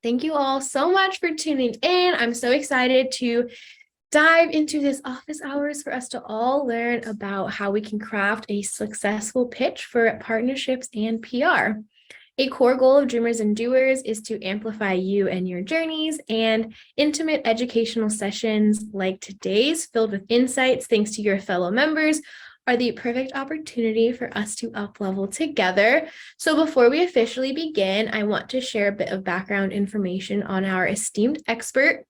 Thank you all so much for tuning in. I'm so excited to dive into this office hours for us to all learn about how we can craft a successful pitch for partnerships and PR. A core goal of Dreamers and Doers is to amplify you and your journeys, and intimate educational sessions like today's, filled with insights thanks to your fellow members, are the perfect opportunity for us to up-level together. So before we officially begin, I want to share a bit of background information on our esteemed expert.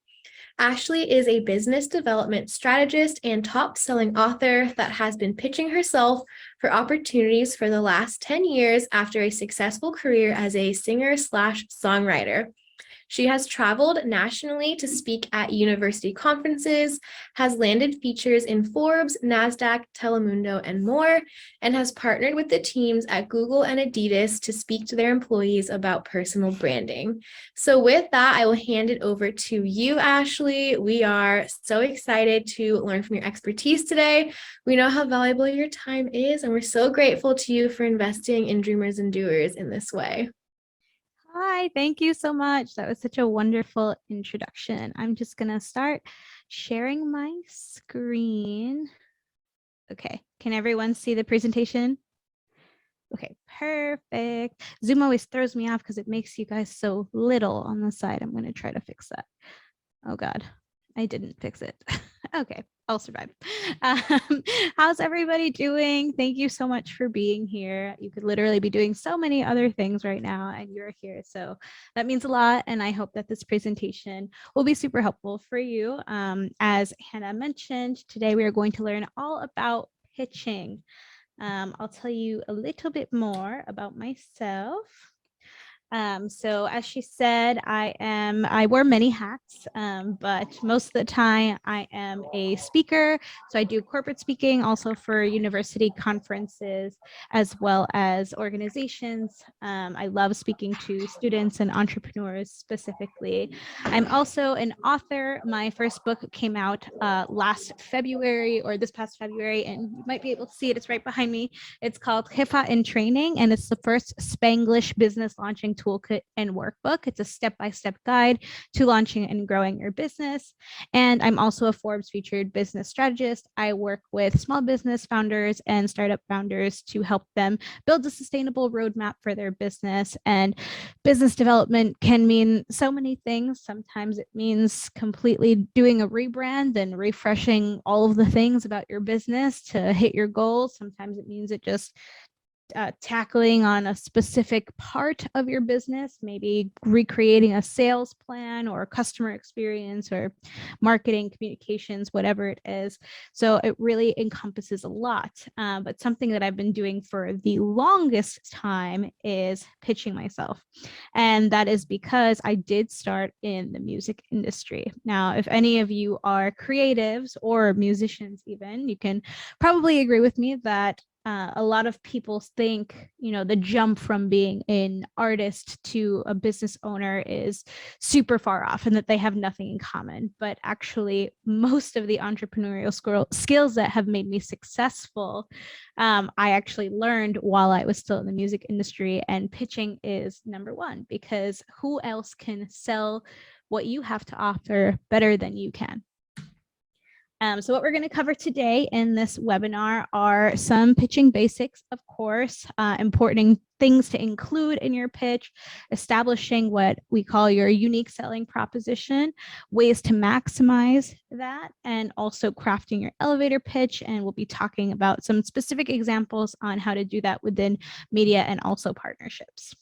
Ashley is a business development strategist and top-selling author that has been pitching herself for opportunities for the last 10 years after a successful career as a singer/songwriter. She has traveled nationally to speak at university conferences, has landed features in Forbes, Nasdaq, Telemundo, and more, and has partnered with the teams at Google and Adidas to speak to their employees about personal branding. So with that, I will hand it over to you, Ashley. We are so excited to learn from your expertise today. We know how valuable your time is, and we're so grateful to you for investing in Dreamers and Doers in this way. Hi, thank you so much. That was such a wonderful introduction. I'm just going to start sharing my screen. Okay, can everyone see the presentation? Okay, perfect. Zoom always throws me off because it makes you guys so little on the side. I'm going to try to fix that. Oh God, I didn't fix it. Okay, I'll survive. How's everybody doing? Thank you so much for being here. You could literally be doing so many other things right now, and you're here. So that means a lot. And I hope that this presentation will be super helpful for you. As Hannah mentioned, today we are going to learn all about pitching. I'll tell you a little bit more about myself. So as she said, I wear many hats, but most of the time I am a speaker. So I do corporate speaking also for university conferences as well as organizations. I love speaking to students and entrepreneurs specifically. I'm also an author. My first book came out last February or this past February, and you might be able to see it. It's right behind me. It's called HIPAA in Training, and it's the first Spanglish business launching toolkit and workbook. It's a step-by-step guide to launching and growing your business. And I'm also a Forbes featured business strategist. I work with small business founders and startup founders to help them build a sustainable roadmap for their business. And business development can mean so many things. Sometimes it means completely doing a rebrand and refreshing all of the things about your business to hit your goals. Sometimes it means it just tackling on a specific part of your business, maybe recreating a sales plan or customer experience or marketing communications, whatever it is. So it really encompasses a lot. But something that I've been doing for the longest time is pitching myself. And that is because I did start in the music industry. Now, if any of you are creatives or musicians even, you can probably agree with me that a lot of people think, the jump from being an artist to a business owner is super far off and that they have nothing in common. But actually, most of the entrepreneurial skills that have made me successful, I actually learned while I was still in the music industry. And pitching is number one, because who else can sell what you have to offer better than you can? So what we're going to cover today in this webinar are some pitching basics, of course, important things to include in your pitch, establishing what we call your unique selling proposition, ways to maximize that, and also crafting your elevator pitch. And we'll be talking about some specific examples on how to do that within media and also partnerships.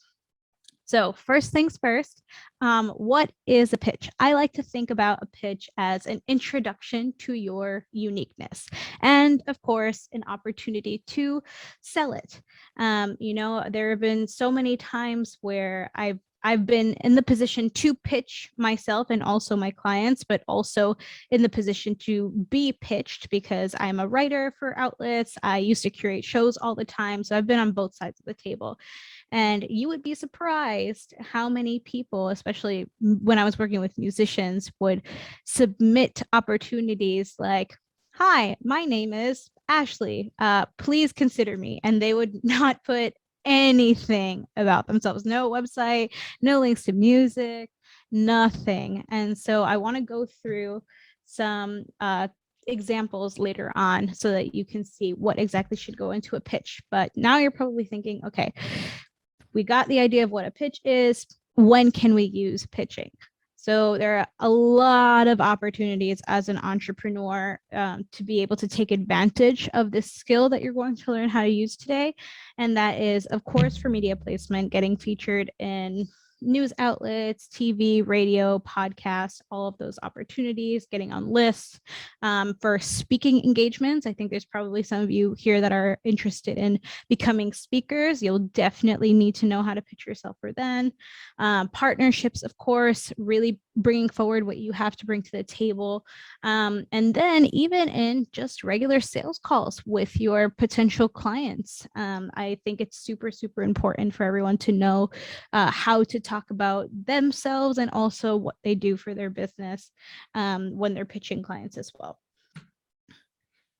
So first things first, what is a pitch? I like to think about a pitch as an introduction to your uniqueness and, of course, an opportunity to sell it. There have been so many times where I've been in the position to pitch myself and also my clients, but also in the position to be pitched because I'm a writer for outlets. I used to curate shows all the time. So I've been on both sides of the table. And you would be surprised how many people, especially when I was working with musicians, would submit opportunities like, "Hi, my name is Ashley. Please consider me." And they would not put anything about themselves. No website, no links to music, nothing. And so I want to go through some examples later on so that you can see what exactly should go into a pitch. But now you're probably thinking, okay, we got the idea of what a pitch is. When can we use pitching? So there are a lot of opportunities as an entrepreneur to be able to take advantage of this skill that you're going to learn how to use today. And that is, of course, for media placement, getting featured in news outlets, TV, radio, podcasts, all of those opportunities, getting on lists. For speaking engagements, I think there's probably some of you here that are interested in becoming speakers. You'll definitely need to know how to pitch yourself for then. Partnerships, of course, really bringing forward what you have to bring to the table. And then even in just regular sales calls with your potential clients. I think it's super, super important for everyone to know how to talk about themselves and also what they do for their business when they're pitching clients as well.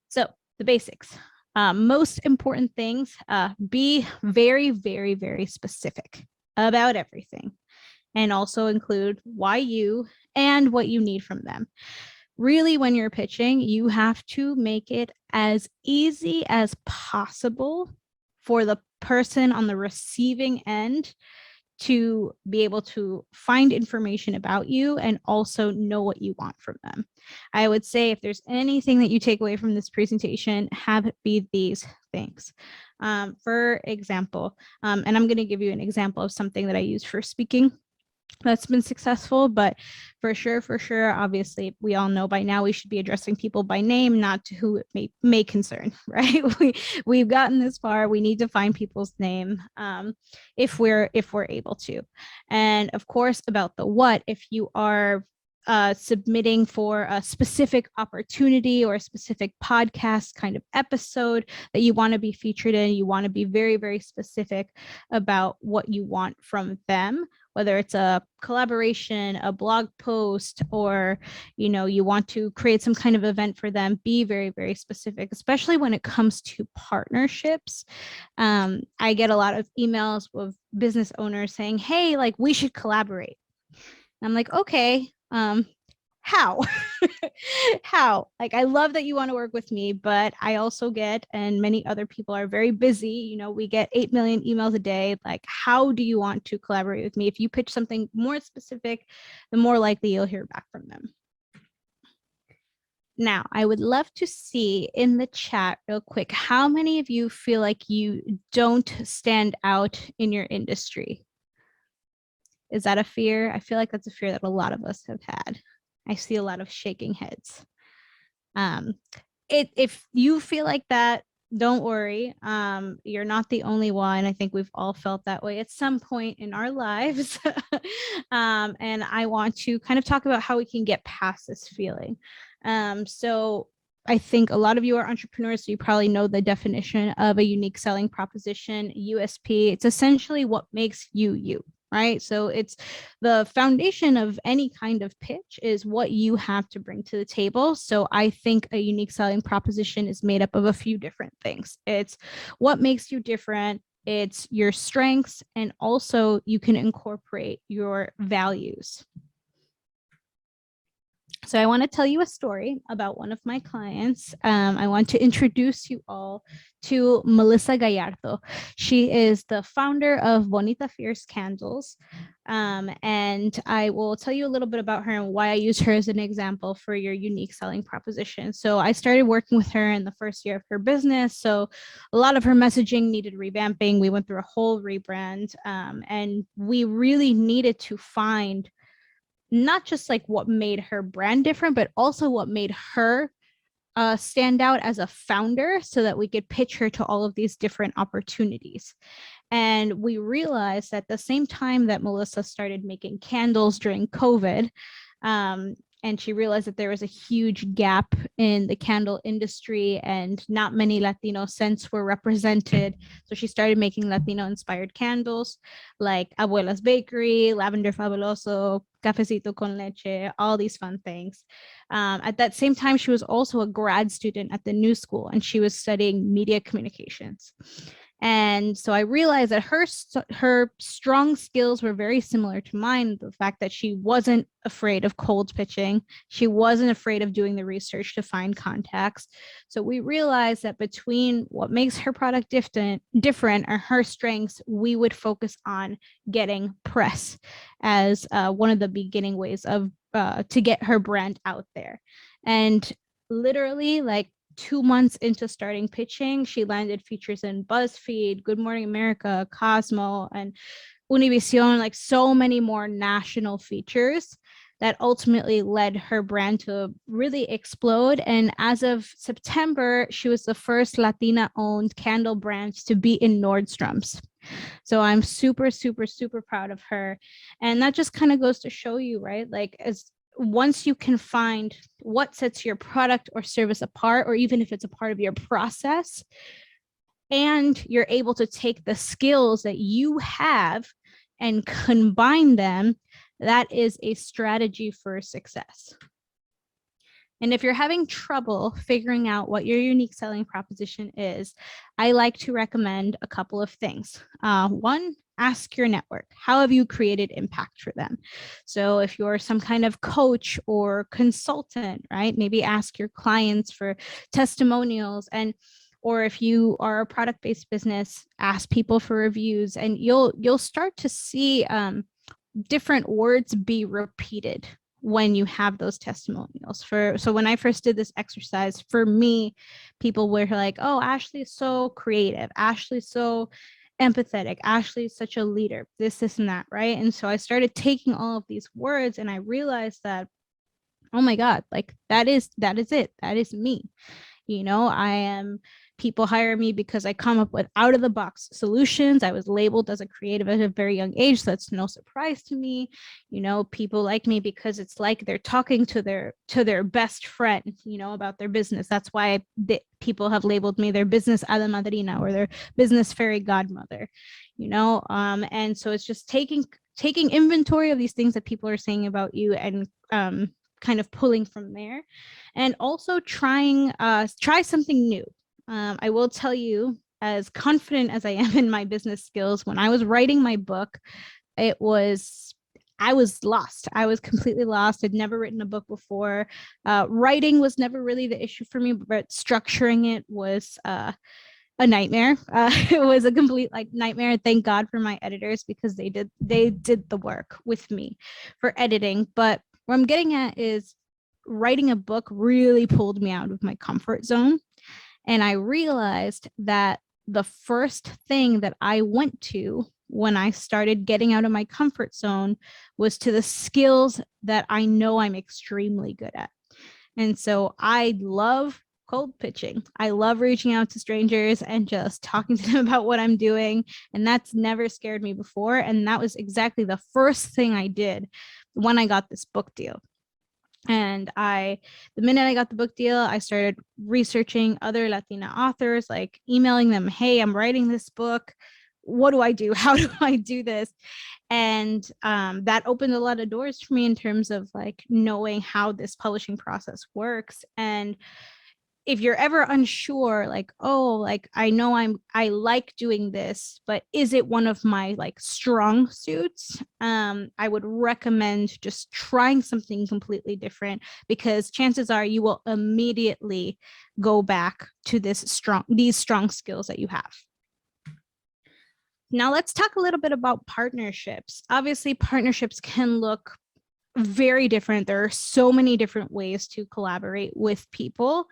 So the basics. Most important things, be very, very, very specific about everything, and also include why you and what you need from them. Really, when you're pitching, you have to make it as easy as possible for the person on the receiving end to be able to find information about you and also know what you want from them. I would say if there's anything that you take away from this presentation, have it be these things. For example, and I'm going to give you an example of something that I use for speaking that's been successful, but for sure, obviously, we all know by now we should be addressing people by name, not to who it may concern, right? We've gotten this far. We need to find people's name if we're able to. And of course, about the what, if you are submitting for a specific opportunity or a specific podcast kind of episode that you want to be featured in, you want to be very, very specific about what you want from them, whether it's a collaboration, a blog post, or you want to create some kind of event for them. Be very, very specific, especially when it comes to partnerships. I get a lot of emails with business owners saying, hey, like, we should collaborate. I'm like, okay, how? How? Like, I love that you want to work with me, but I also get, and many other people are very busy, we get 8 million emails a day. Like, how do you want to collaborate with me? If you pitch something more specific, the more likely you'll hear back from them. Now, I would love to see in the chat real quick, how many of you feel like you don't stand out in your industry? Is that a fear? I feel like that's a fear that a lot of us have had. I see a lot of shaking heads. If you feel like that, don't worry. You're not the only one. I think we've all felt that way at some point in our lives. And I want to kind of talk about how we can get past this feeling. So I think a lot of you are entrepreneurs, so you probably know the definition of a unique selling proposition, USP. It's essentially what makes you you. Right? So it's the foundation of any kind of pitch is what you have to bring to the table. So I think a unique selling proposition is made up of a few different things. It's what makes you different. It's your strengths, and also you can incorporate your values. So I want to tell you a story about one of my clients. I want to introduce you all to Melissa Gallardo. She is the founder of Bonita Fierce Candles. And I will tell you a little bit about her and why I use her as an example for your unique selling proposition. So I started working with her in the first year of her business. So a lot of her messaging needed revamping. We went through a whole rebrand, and we really needed to find not just like what made her brand different, but also what made her stand out as a founder so that we could pitch her to all of these different opportunities. And we realized at the same time that Melissa started making candles during COVID, and she realized that there was a huge gap in the candle industry and not many Latino scents were represented. So she started making Latino inspired candles like Abuela's Bakery, Lavender Fabuloso, Cafecito con Leche, all these fun things. At that same time, she was also a grad student at the New School, and she was studying media communications. And so I realized that her strong skills were very similar to mine. The fact that she wasn't afraid of cold pitching, she wasn't afraid of doing the research to find contacts. So we realized that between what makes her product different are her strengths, we would focus on getting press as one of the beginning ways of to get her brand out there. And literally, like 2 months into starting pitching, she landed features in BuzzFeed, Good Morning America, Cosmo, and Univision, like so many more national features that ultimately led her brand to really explode. And as of September, she was the first Latina-owned candle brand to be in Nordstrom's. So I'm super, super, super proud of her. And that just kind of goes to show you, right? Like, as once you can find what sets your product or service apart, or even if it's a part of your process, and you're able to take the skills that you have and combine them, that is a strategy for success. And if you're having trouble figuring out what your unique selling proposition is, I like to recommend a couple of things. One, ask your network. How have you created impact for them? So if you're some kind of coach or consultant, right, maybe ask your clients for testimonials. And or if you are a product-based business, ask people for reviews, and you'll start to see different words be repeated when you have those testimonials. So when I first did this exercise, for me, people were like, oh, Ashley's so creative, Ashley's so empathetic, Ashley's such a leader, this and that, right? And so I started taking all of these words, and I realized that, oh my God, like that is it. That is me. People hire me because I come up with out of the box solutions. I was labeled as a creative at a very young age, so that's no surprise to me. People like me because it's like they're talking to their best friend, about their business. That's why people have labeled me their business hada madrina or their business fairy godmother, and so it's just taking inventory of these things that people are saying about you, and kind of pulling from there, and also try something new. I will tell you, as confident as I am in my business skills, when I was writing my book, I was lost. I was completely lost. I'd never written a book before. Writing was never really the issue for me, but structuring it was a nightmare. It was a complete nightmare. Thank God for my editors, because they did the work with me for editing. But what I'm getting at is, writing a book really pulled me out of my comfort zone. And I realized that the first thing that I went to when I started getting out of my comfort zone was to the skills that I know I'm extremely good at. And so I love cold pitching. I love reaching out to strangers and just talking to them about what I'm doing. And that's never scared me before. And that was exactly the first thing I did when I got this book deal. And the minute I got the book deal, I started researching other Latina authors, like emailing them, hey, I'm writing this book. What do I do? How do I do this? And that opened a lot of doors for me in terms of like knowing how this publishing process works. And if you're ever unsure, like, oh, like I know I like doing this, but is it one of my like strong suits? I would recommend just trying something completely different, because chances are you will immediately go back to these strong skills that you have. Now let's talk a little bit about partnerships. Obviously, partnerships can look very different. There are so many different ways to collaborate with people.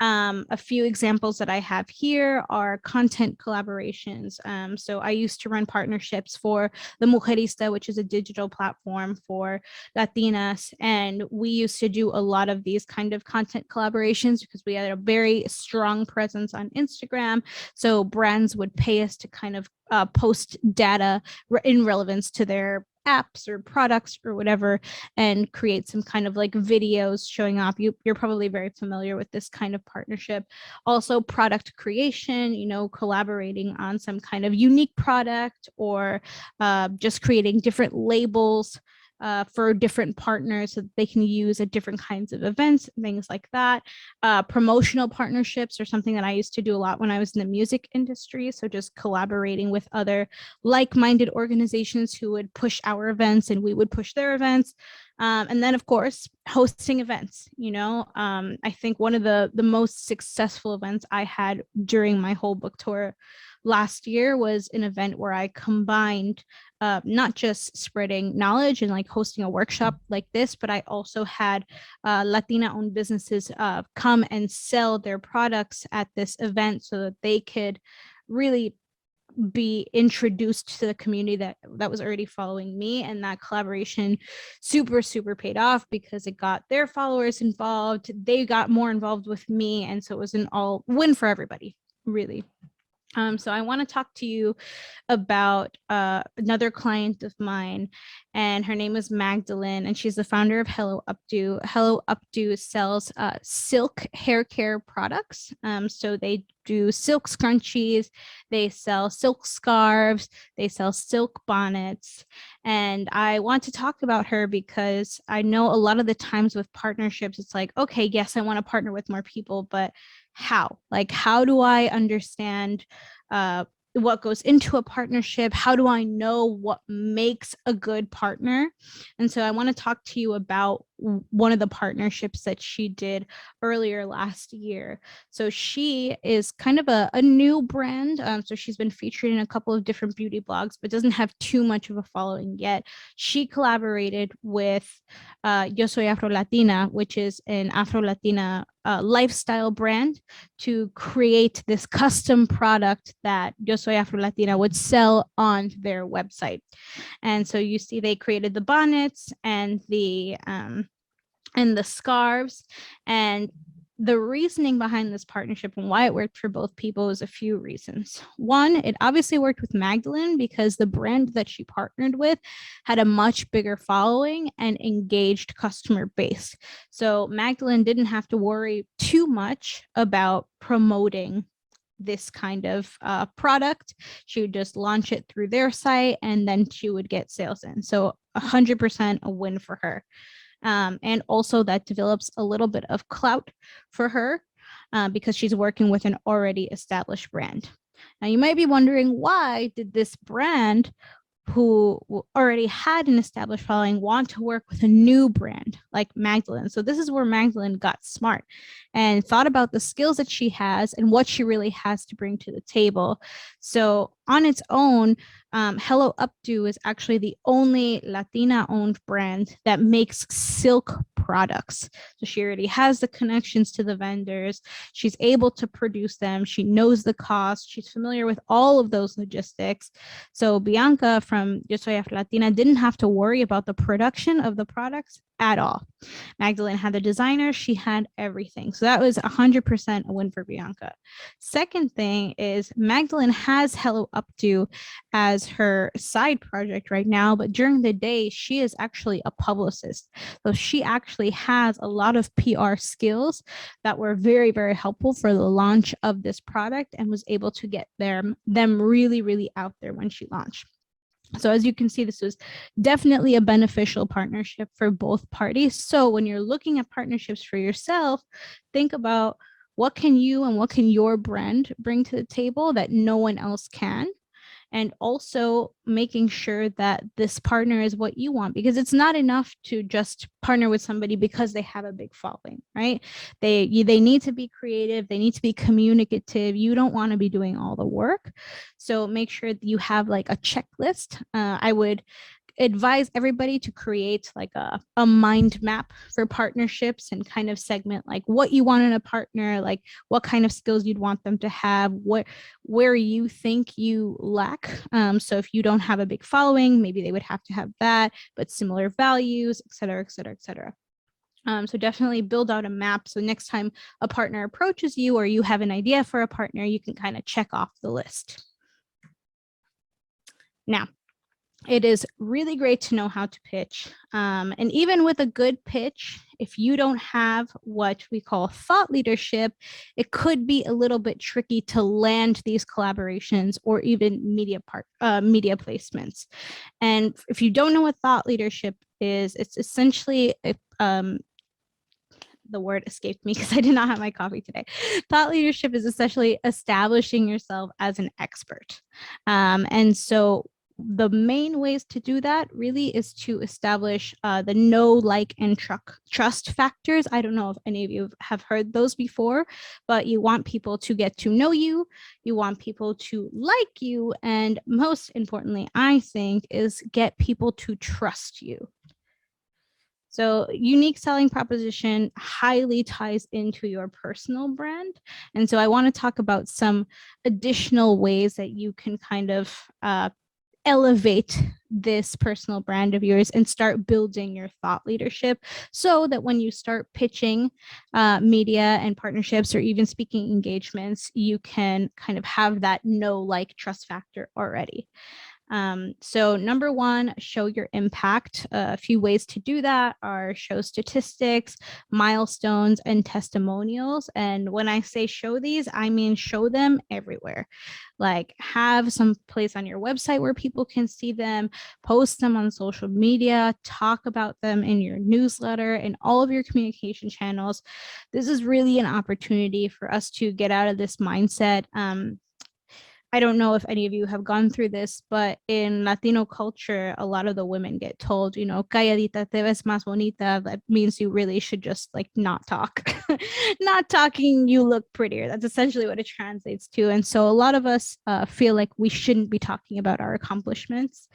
A few examples that I have here are content collaborations. So I used to run partnerships for the Mujerista, which is a digital platform for Latinas. And we used to do a lot of these kind of content collaborations because we had a very strong presence on Instagram. So brands would pay us to kind of post data in relevance to their apps or products or whatever, and create some kind of like videos showing off. You're probably very familiar with this kind of partnership. Also product creation, collaborating on some kind of unique product, or just creating different labels for different partners so that they can use at different kinds of events, things like that. Promotional partnerships are something that I used to do a lot when I was in the music industry. So just collaborating with other like-minded organizations who would push our events and we would push their events. And then, of course, hosting events. I think one of the most successful events I had during my whole book tour last year was an event where I combined not just spreading knowledge and like hosting a workshop like this, but I also had Latina-owned businesses come and sell their products at this event so that they could really be introduced to the community that was already following me. And that collaboration super paid off because it got their followers involved. They got more involved with me. And so it was an all win for everybody, really. So I want to talk to you about another client of mine, and her name is Magdalene, and she's the founder of Hello Updo. Hello Updo sells silk hair care products. So they do silk scrunchies, they sell silk scarves, they sell silk bonnets. And I want to talk about her because I know a lot of the times with partnerships, it's like, okay, yes, I want to partner with more people, but how? Like, how do I understand what goes into a partnership? How do I know what makes a good partner? And so I want to talk to you about one of the partnerships that she did earlier last year. So she is kind of a new brand. So she's been featured in a couple of different beauty blogs, but doesn't have too much of a following yet. She collaborated with Yo Soy Afro Latina, which is an Afro Latina lifestyle brand, to create this custom product that Yo Soy Afro Latina would sell on their website. And so you see they created the bonnets and the scarves. And the reasoning behind this partnership and why it worked for both people is a few reasons. One, it obviously worked with Magdalene because the brand that she partnered with had a much bigger following and engaged customer base. So Magdalene didn't have to worry too much about promoting this kind of product. She would just launch it through their site and then she would get sales in. So 100% a win for her. And also that develops a little bit of clout for her because she's working with an already established brand. Now you might be wondering, why did this brand who already had an established following want to work with a new brand like Magdalene? So this is where Magdalene got smart and thought about the skills that she has and what she really has to bring to the table. So on its own, Hello Updo is actually the only Latina-owned brand that makes silk products. So she already has the connections to the vendors. She's able to produce them. She knows the cost. She's familiar with all of those logistics. So Bianca from Yo Soy Afro Latina didn't have to worry about the production of the products at all. Magdalene had the designer, she had everything. So that was 100% a win for Bianca. Second thing is Magdalene has Hello Updo as her side project right now, but during the day, she is actually a publicist. So she actually has a lot of PR skills that were very helpful for the launch of this product and was able to get them really out there when she launched. So as you can see, this was definitely a beneficial partnership for both parties. So when you're looking at partnerships for yourself, think about what can you and what can your brand bring to the table that no one else can. And also making sure that this partner is what you want, because it's not enough to just partner with somebody because they have a big following, right? They need to be creative. They need to be communicative. You don't want to be doing all the work. So make sure that you have like a checklist. I would advise everybody to create like a mind map for partnerships and kind of segment like what you want in a partner, like what kind of skills you'd want them to have, where you think you lack. So if you don't have a big following, maybe they would have to have that, but similar values, et cetera, et cetera, et cetera. So definitely build out a map. So next time a partner approaches you or you have an idea for a partner, you can kind of check off the list. Now, it is really great to know how to pitch. And even with a good pitch, if you don't have what we call thought leadership, it could be a little bit tricky to land these collaborations or even media placements. And if you don't know what thought leadership is, it's essentially the word escaped me because I did not have my coffee today. Thought leadership is essentially establishing yourself as an expert. And so the main ways to do that really is to establish the know, like, and trust factors. I don't know if any of you have heard those before, but you want people to get to know you. You want people to like you. And most importantly, I think, is get people to trust you. So unique selling proposition highly ties into your personal brand. And so I want to talk about some additional ways that you can kind of elevate this personal brand of yours and start building your thought leadership, so that when you start pitching media and partnerships or even speaking engagements, you can kind of have that know, like, trust factor already. So number one, show your impact. A few ways to do that are show statistics, milestones, and testimonials. And when I say show these, I mean show them everywhere. Like, have some place on your website where people can see them, post them on social media, talk about them in your newsletter and all of your communication channels. This is really an opportunity for us to get out of this mindset. I don't know if any of you have gone through this, but in Latino culture, a lot of the women get told, calladita te ves más bonita. That means you really should just like not talk. Not talking, you look prettier. That's essentially what it translates to. And so a lot of us feel like we shouldn't be talking about our accomplishments.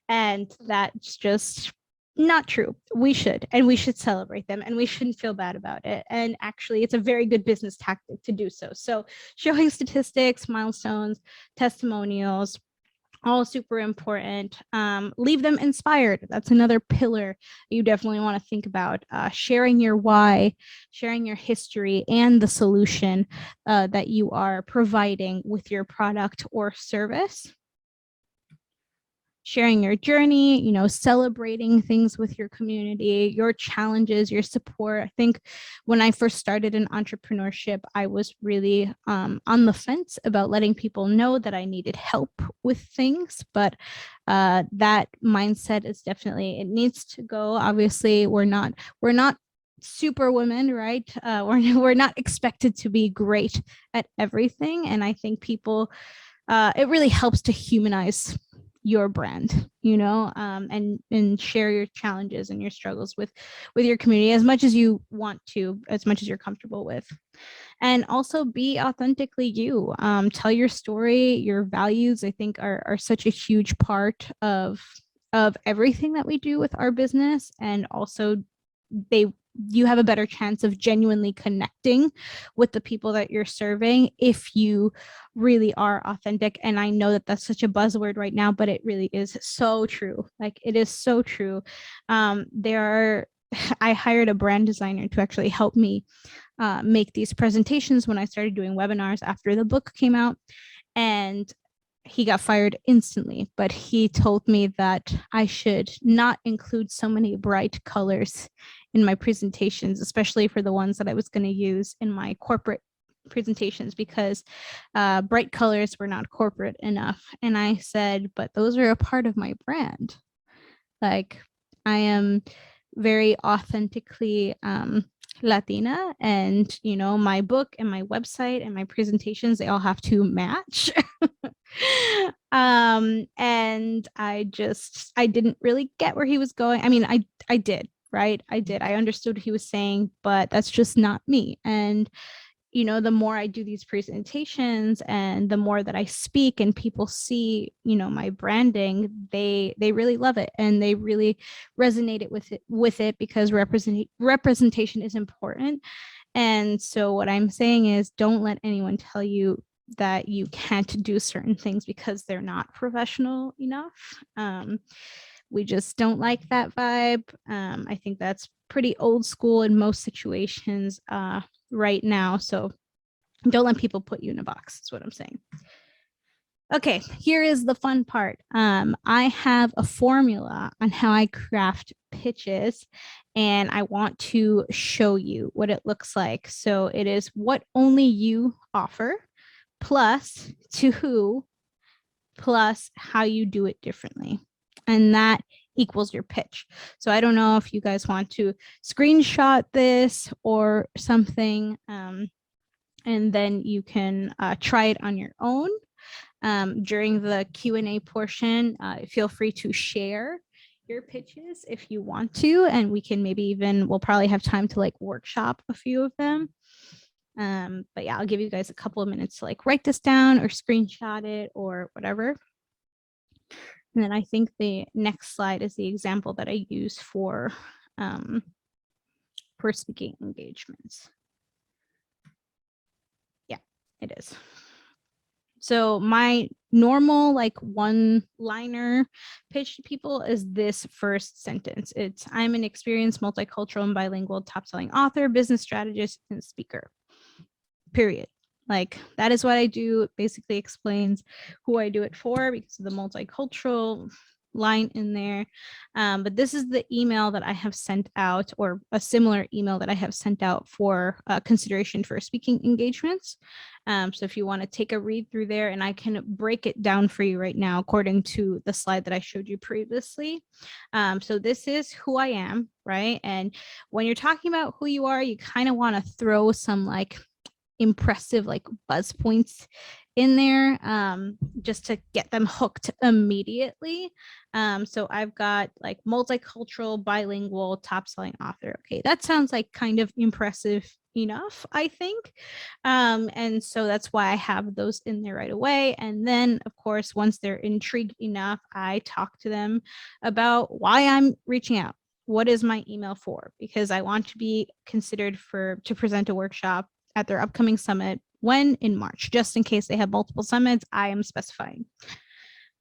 And that's just not true. We should, and we should celebrate them, and we shouldn't feel bad about it. And actually, it's a very good business tactic to do so. So showing statistics, milestones, testimonials, all super important. Leave them inspired. That's another pillar you definitely want to think about. Sharing your why, sharing your history and the solution that you are providing with your product or service. Sharing your journey, celebrating things with your community, your challenges, your support. I think when I first started in entrepreneurship, I was really on the fence about letting people know that I needed help with things, but that mindset is definitely, it needs to go. Obviously, we're not super women, right? We're not expected to be great at everything. And I think people, it really helps to humanize your brand, and share your challenges and your struggles with your community as much as you want to, as much as you're comfortable with. And also be authentically you. Tell your story. Your values, I think, are such a huge part of everything that we do with our business. And also you have a better chance of genuinely connecting with the people that you're serving if you really are authentic. And I know that that's such a buzzword right now, but it really is so true. Like, it is so true. I hired a brand designer to actually help me make these presentations when I started doing webinars after the book came out. And he got fired instantly, but he told me that I should not include so many bright colors in my presentations, especially for the ones that I was going to use in my corporate presentations, because bright colors were not corporate enough. And I said, but those are a part of my brand. Like, I am very authentically Latina, and my book and my website and my presentations, they all have to match. And I didn't really get where he was going. I mean, I did, right? I understood what he was saying, but that's just not me. And the more I do these presentations and the more that I speak and people see, my branding, they really love it, and they really resonate with it because representation is important. And so what I'm saying is, don't let anyone tell you that you can't do certain things because they're not professional enough. We just don't like that vibe. I think that's pretty old school in most situations right now. So don't let people put you in a box, is what I'm saying. Okay, here is the fun part. I have a formula on how I craft pitches, and I want to show you what it looks like. So it is what only you offer, plus to who, plus how you do it differently. And that equals your pitch. So I don't know if you guys want to screenshot this or something, and then you can try it on your own. During the Q&A portion, feel free to share your pitches if you want to, and we can maybe even, we'll probably have time to like workshop a few of them. But yeah, I'll give you guys a couple of minutes to like write this down or screenshot it or whatever. And then I think the next slide is the example that I use for speaking engagements. Yeah, it is. So my normal like one-liner pitch to people is this first sentence. It's, I'm an experienced multicultural and bilingual top-selling author, business strategist, and speaker. Period. Like that is what I do. It basically explains who I do it for because of the multicultural line in there. But this is the email that I have sent out, or a similar email that I have sent out for consideration for speaking engagements. So if you want to take a read through there, and I can break it down for you right now according to the slide that I showed you previously. So this is who I am, right? And when you're talking about who you are, you kind of want to throw some like impressive like buzz points in there, just to get them hooked immediately. So I've got like multicultural, bilingual, top-selling author. Okay, that sounds like kind of impressive enough, I think. And so that's why I have those in there right away. And then, of course, once they're intrigued enough, I talk to them about why I'm reaching out. What is my email for? Because I want to be considered to present a workshop at their upcoming summit. When? In March, just in case they have multiple summits, I am specifying.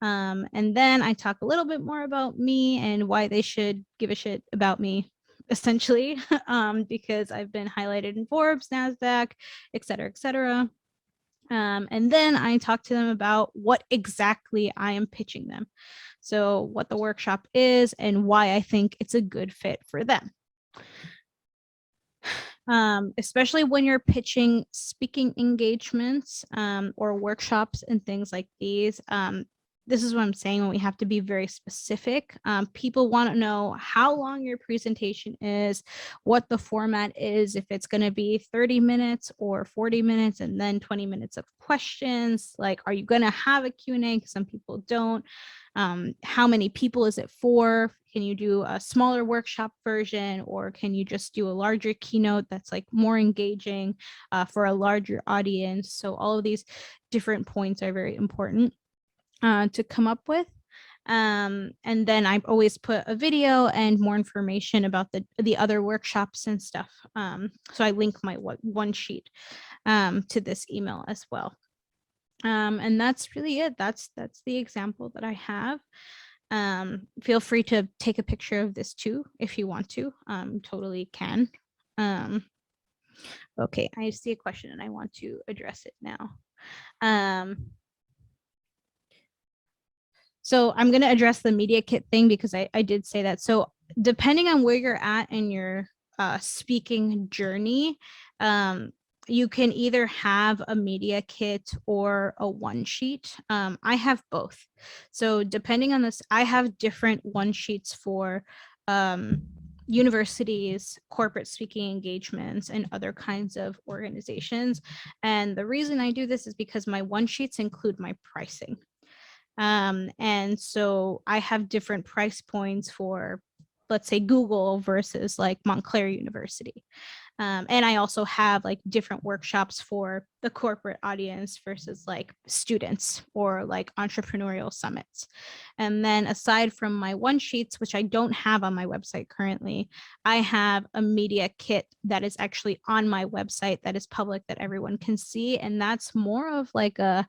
And then I talk a little bit more about me and why they should give a shit about me, essentially, because I've been highlighted in Forbes, Nasdaq, et cetera, et cetera. And then I talk to them about what exactly I am pitching them. So what the workshop is and why I think it's a good fit for them. Especially when you're pitching speaking engagements or workshops and things like these. This is what I'm saying when we have to be very specific. People want to know how long your presentation is, what the format is, if it's going to be 30 minutes or 40 minutes and then 20 minutes of questions. Like, are you going to have a Q&A? Because some people don't. How many people is it for? Can you do a smaller workshop version, or can you just do a larger keynote that's like more engaging for a larger audience? So all of these different points are very important to come up with. And then I always put a video and more information about the other workshops and stuff. So I link my one sheet to this email as well. And that's really it. That's the example that I have. Feel free to take a picture of this too if you want to. Totally can. Okay, I see a question and I want to address it now. So I'm going to address the media kit thing because I did say that. So depending on where you're at in your speaking journey, you can either have a media kit or a one sheet. I have both. So depending on this, I have different one sheets for universities, corporate speaking engagements, and other kinds of organizations. And the reason I do this is because my one sheets include my pricing. And so I have different price points for, let's say, Google versus like Montclair University. And I also have like different workshops for the corporate audience versus like students or like entrepreneurial summits. And then aside from my one sheets, which I don't have on my website currently, I have a media kit that is actually on my website that is public that everyone can see. And that's more of like a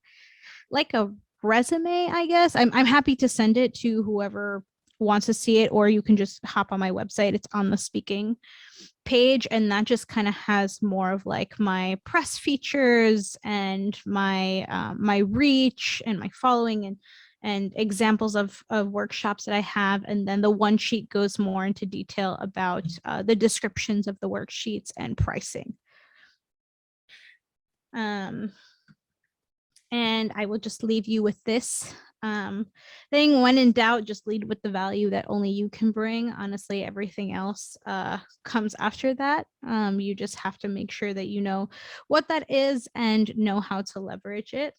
resume, I guess. I'm happy to send it to whoever wants to see it, or you can just hop on my website. It's on the speaking page, and that just kind of has more of like my press features and my my reach and my following and examples of workshops that I have. And then the one sheet goes more into detail about the descriptions of the worksheets and pricing. And I will just leave you with this. thing. When in doubt, just lead with the value that only you can bring. Honestly, everything else comes after that. You just have to make sure that you know what that is and know how to leverage it.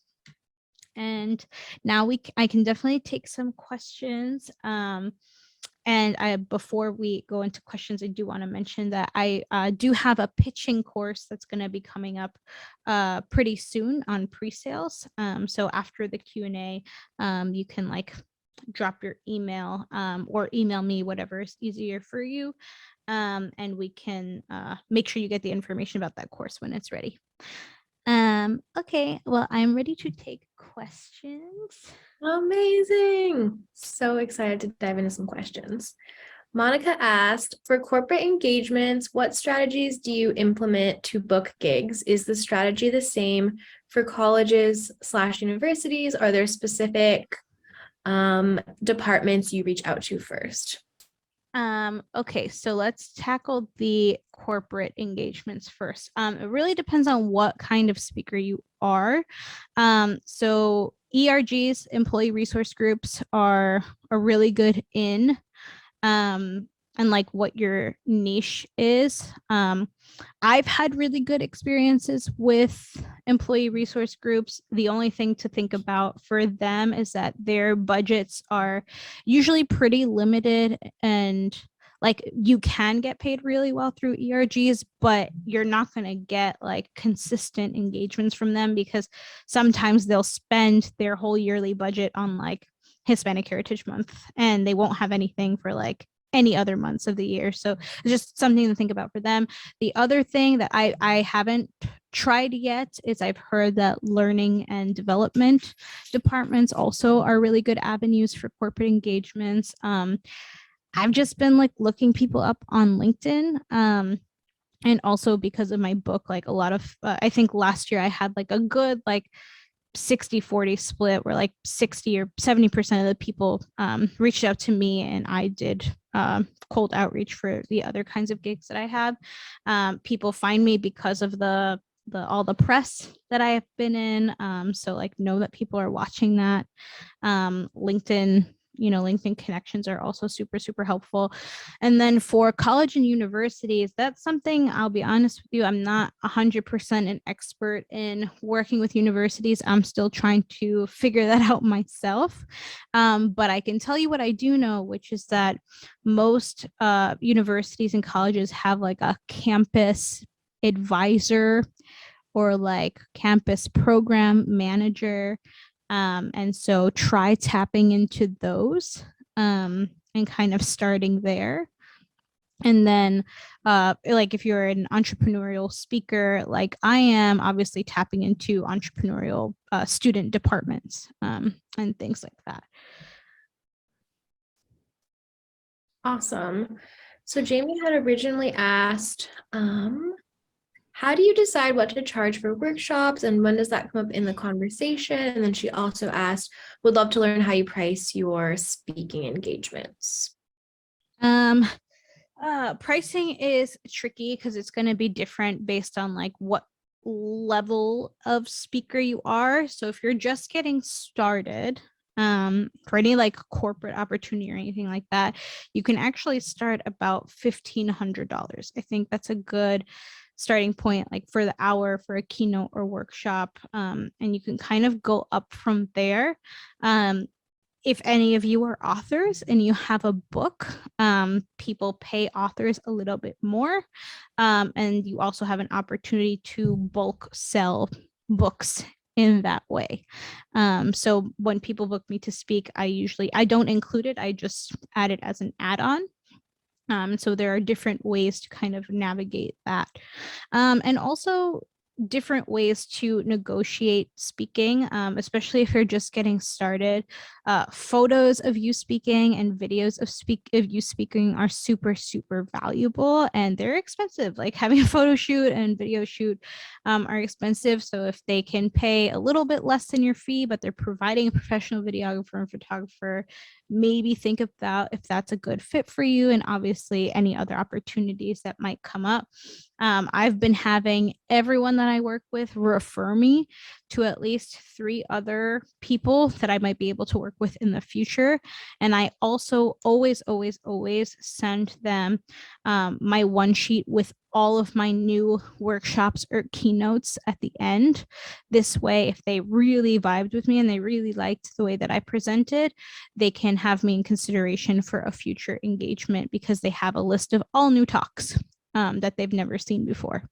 And now I can definitely take some questions. And before we go into questions, I do want to mention that I do have a pitching course that's going to be coming up pretty soon on pre-sales. So after the Q&A, you can like drop your email or email me, whatever is easier for you. And we can make sure you get the information about that course when it's ready. Okay, well, I'm ready to take questions. Amazing. So excited to dive into some questions. Monica asked, for corporate engagements, what strategies do you implement to book gigs? Is the strategy the same for colleges/universities? Are there specific departments you reach out to first? Okay, so let's tackle the corporate engagements first. It really depends on what kind of speaker you are. So ERGs, employee resource groups, are really good in and like what your niche is. I've had really good experiences with employee resource groups. The only thing to think about for them is that their budgets are usually pretty limited, and like you can get paid really well through ERGs, but you're not going to get like consistent engagements from them because sometimes they'll spend their whole yearly budget on like Hispanic Heritage Month and they won't have anything for like any other months of the year. So it's just something to think about for them. The other thing that I haven't tried yet is I've heard that learning and development departments also are really good avenues for corporate engagements. I've just been like looking people up on LinkedIn. And also because of my book, like a lot of, I think last year I had like a good like 60-40 split where like 60 or 70% of the people reached out to me and I did cold outreach for the other kinds of gigs that I have. People find me because of the all the press that I have been in. So like know that people are watching that. LinkedIn connections are also super, super helpful. And then for college and universities, that's something I'll be honest with you, I'm not 100% an expert in working with universities. I'm still trying to figure that out myself. But I can tell you what I do know, which is that most universities and colleges have like a campus advisor or like campus program manager. And so try tapping into those and kind of starting there. And then like if you're an entrepreneurial speaker like I am, obviously tapping into entrepreneurial student departments and things like that. Awesome. So Jamie had originally asked, how do you decide what to charge for workshops and when does that come up in the conversation? And then she also asked, would love to learn how you price your speaking engagements. Pricing is tricky because it's going to be different based on like what level of speaker you are. So if you're just getting started, for any like corporate opportunity or anything like that, you can actually start about $1,500. I think that's a good starting point, like for the hour for a keynote or workshop. And you can kind of go up from there. If any of you are authors and you have a book, people pay authors a little bit more. And you also have an opportunity to bulk sell books in that way. So when people book me to speak, I don't include it. I just add it as an add-on. So there are different ways to kind of navigate that. And also different ways to negotiate speaking, especially if you're just getting started. Photos of you speaking and videos of you speaking are super, super valuable and they're expensive. Like having a photo shoot and video shoot are expensive. So if they can pay a little bit less than your fee, but they're providing a professional videographer and photographer, maybe think about if that's a good fit for you, and obviously any other opportunities that might come up. I've been having everyone that I work with refer me to at least 3 other people that I might be able to work with in the future. And I also always send them my one sheet with all of my new workshops or keynotes at the end. This way, if they really vibed with me and they really liked the way that I presented, they can have me in consideration for a future engagement because they have a list of all new talks that they've never seen before.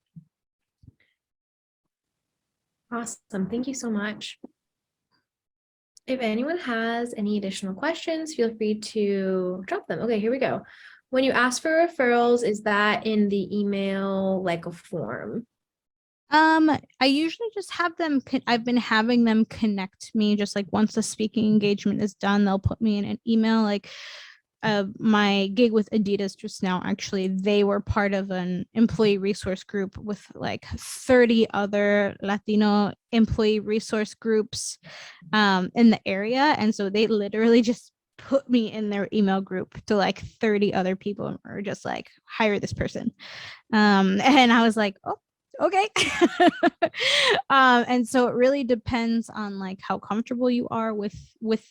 Awesome. Thank you so much. If anyone has any additional questions, feel free to drop them. Okay, here we go. When you ask for referrals, is that in the email like a form? I usually just have them, I've been having them connect me, just like once the speaking engagement is done, they'll put me in an email. Like my gig with Adidas just now, actually, they were part of an employee resource group with like 30 other Latino employee resource groups in the area. And so they literally just put me in their email group to like 30 other people, or just like hire this person. And I was like, oh, okay. And so it really depends on like how comfortable you are with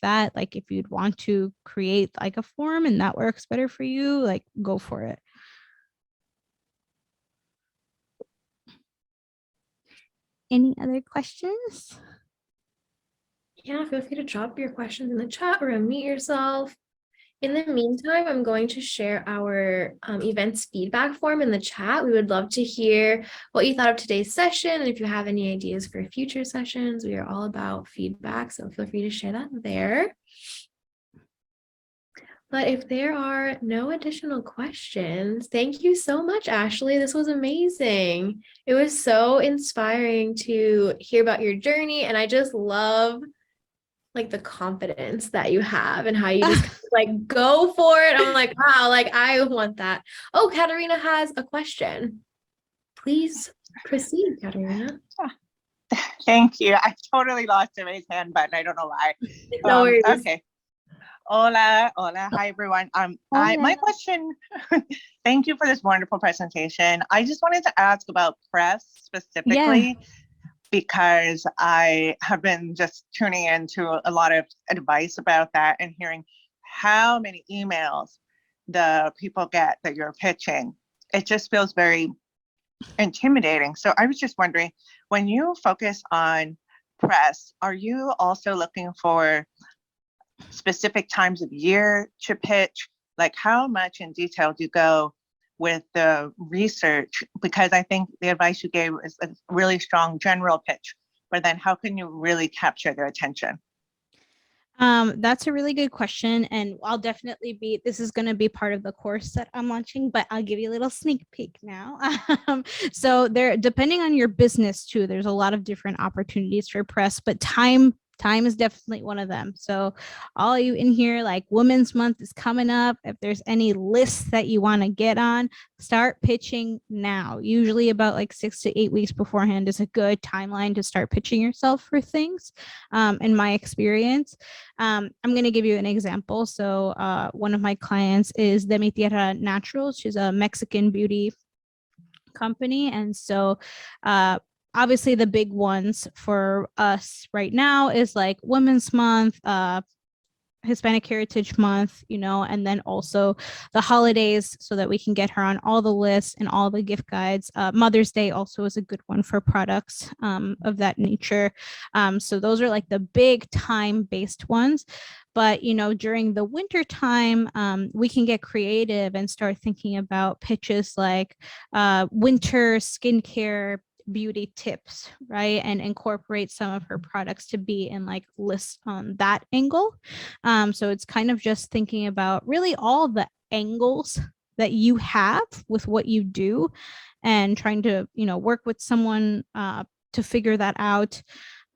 that. Like if you'd want to create like a form and that works better for you, like go for it. Any other questions? Yeah, feel free to drop your questions in the chat or unmute yourself. In the meantime, I'm going to share our events feedback form in the chat. We would love to hear what you thought of today's session. And if you have any ideas for future sessions, we are all about feedback. So feel free to share that there. But if there are no additional questions, thank you so much, Ashley. This was amazing. It was so inspiring to hear about your journey. And I just love like the confidence that you have and how you just like go for it. I'm like, wow, like I want that. Oh, Katerina has a question. Please proceed, Katerina. Thank you. I totally lost the raise hand button. I don't know why. No worries. Okay. Hola. Hi, everyone. My question, thank you for this wonderful presentation. I just wanted to ask about press specifically. Yeah. Because I have been just tuning into a lot of advice about that and hearing how many emails the people get that you're pitching. It just feels very intimidating. So I was just wondering, when you focus on press, are you also looking for specific times of year to pitch? Like how much in detail do you go with the research? Because I think the advice you gave is a really strong general pitch, but then how can you really capture their attention? That's a really good question. And I'll definitely this is going to be part of the course that I'm launching, but I'll give you a little sneak peek now. So depending on your business too, there's a lot of different opportunities for press, but time is definitely one of them. So all you in here, like Women's Month is coming up. If there's any lists that you want to get on, start pitching now. Usually about like 6 to 8 weeks beforehand is a good timeline to start pitching yourself for things. In my experience, I'm going to give you an example. So one of my clients is De Mi Tierra Naturals. She's a Mexican beauty company. And so obviously the big ones for us right now is like Women's Month, Hispanic Heritage Month, and then also the holidays so that we can get her on all the lists and all the gift guides. Mother's Day also is a good one for products of that nature. So those are like the big time-based ones. But, during the winter time, we can get creative and start thinking about pitches like winter skincare beauty tips, right? And incorporate some of her products to be in like lists on that angle. So it's kind of just thinking about really all the angles that you have with what you do and trying to, work with someone to figure that out.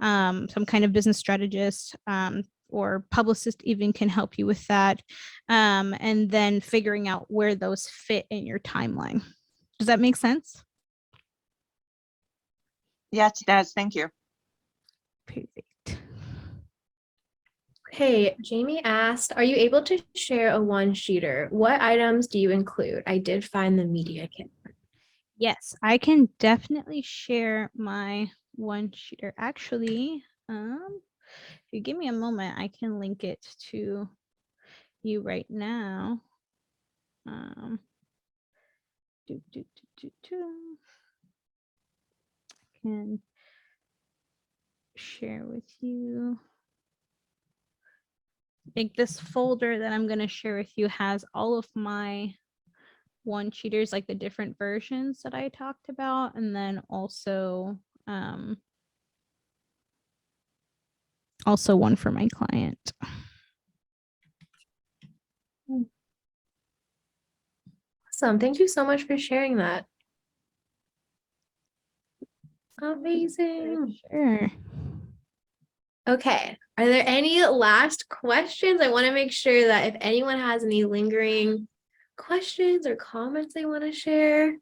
Some kind of business strategist or publicist even can help you with that. And then figuring out where those fit in your timeline. Does that make sense? Yes, it does. Thank you. Perfect. Hey, Jamie asked, are you able to share a one-sheeter? What items do you include? I did find the media kit. Yes, I can definitely share my one-sheeter. Actually, if you give me a moment, I can link it to you right now. Do, do, do, do, do. I can share with you. I think this folder that I'm going to share with you has all of my one-sheeters, like the different versions that I talked about, and then also one for my client. Awesome. Thank you so much for sharing that. Amazing. Sure. Okay. Are there any last questions? I want to make sure that if anyone has any lingering questions or comments they want to share,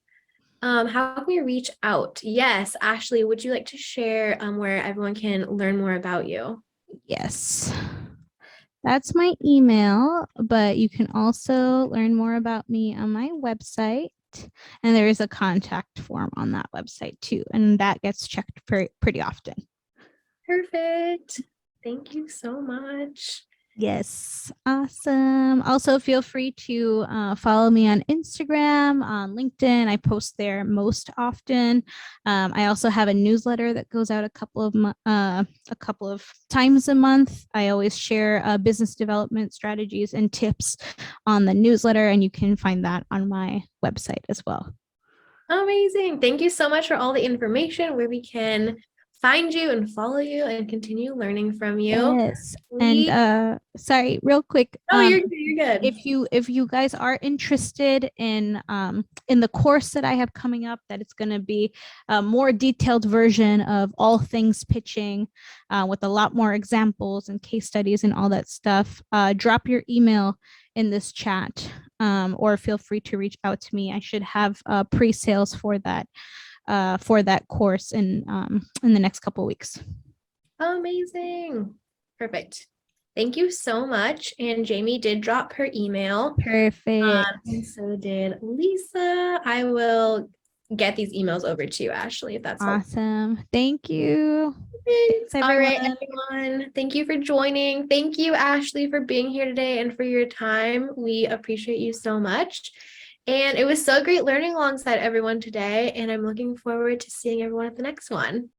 how can we reach out? Yes, Ashley, would you like to share where everyone can learn more about you? Yes. That's my email, but you can also learn more about me on my website. And there is a contact form on that website too. And that gets checked pretty often. Perfect. Thank you so much. Yes. Awesome. Also, feel free to follow me on Instagram, on LinkedIn. I post there most often. I also have a newsletter that goes out a couple of times a month. I always share business development strategies and tips on the newsletter, and you can find that on my website as well. Amazing. Thank you so much for all the information where we can find you and follow you and continue learning from you. Yes. And sorry, real quick. You're good. If you guys are interested in the course that I have coming up, that it's going to be a more detailed version of all things pitching, with a lot more examples and case studies and all that stuff, drop your email in this chat, or feel free to reach out to me. I should have pre-sales for that course in the next couple of weeks. Amazing. Perfect. Thank you so much. And Jamie did drop her email. Perfect. And so did Lisa. I will get these emails over to you, Ashley, if that's awesome. Thank you. Thanks, everyone. All right, everyone. Thank you for joining. Thank you, Ashley, for being here today and for your time. We appreciate you so much. And it was so great learning alongside everyone today. And I'm looking forward to seeing everyone at the next one.